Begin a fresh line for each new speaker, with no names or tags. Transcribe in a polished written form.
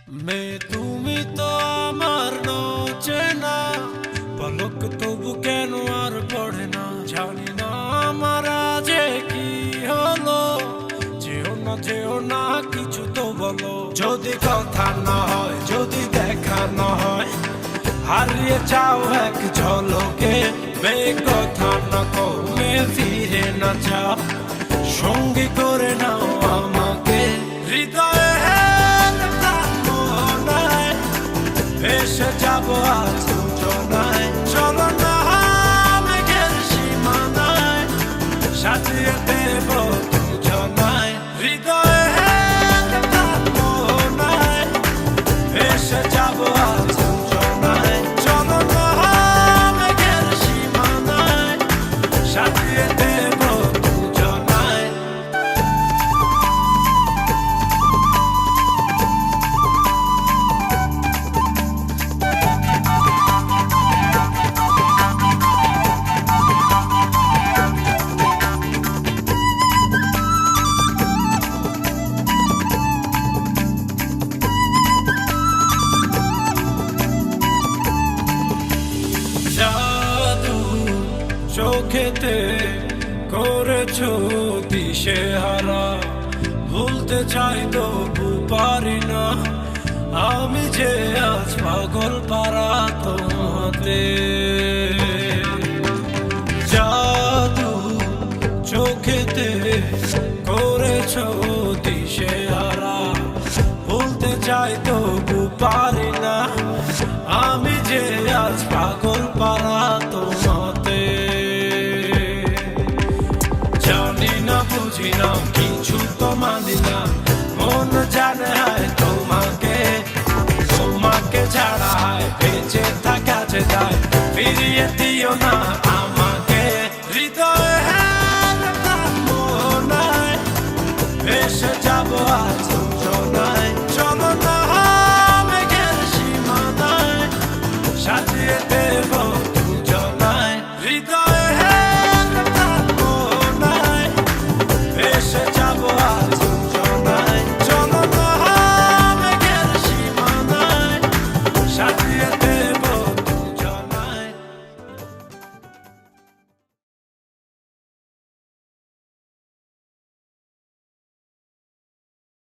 তুমি তো আমার চেনা পলক, তবু কেন আর পড়ে না জানি না আমার যে কি হলো। যেও না কিছু তো বলো, যদি কথা না হয়, যদি দেখা না হয়, হারিয়ে যাও এক ঝলকে। কথা না কমে ফিরে না যাও, সঙ্গী করে নাও আমাকে। হৃদয়ে ভেসে যাবো আজ যোজনায়, চলো না মেঘের সীমানায়, সাজিয়ে দেব দুজনায়। হৃদয়ে ভেসে যাবো আজ যোজনায়, চলো না মেঘের সীমানায়, সাজিয়ে দেব দুজনায়। জাদু চোখেতে করেছো দিশেহারা, ভুলতে চাই তবু পারি না, আমি যে আজ পাগল পারা তোমাতে। জাদু চোখেতে করেছো দিশেহারা, ভুলতে চাই তবু পারি না, আমি যে আজ পাগল পারা তোমাতে। জানি না বুঝি না কিছু তো মানি না, মন জানে হয় তোমাকে, তোমাকে ছাড়া হয় বেঁচে থাকা যে দায়, ফিরিয়ে দিও না আমাকে। হৃদয়ে মোহনায় ভেসে যাবো আজ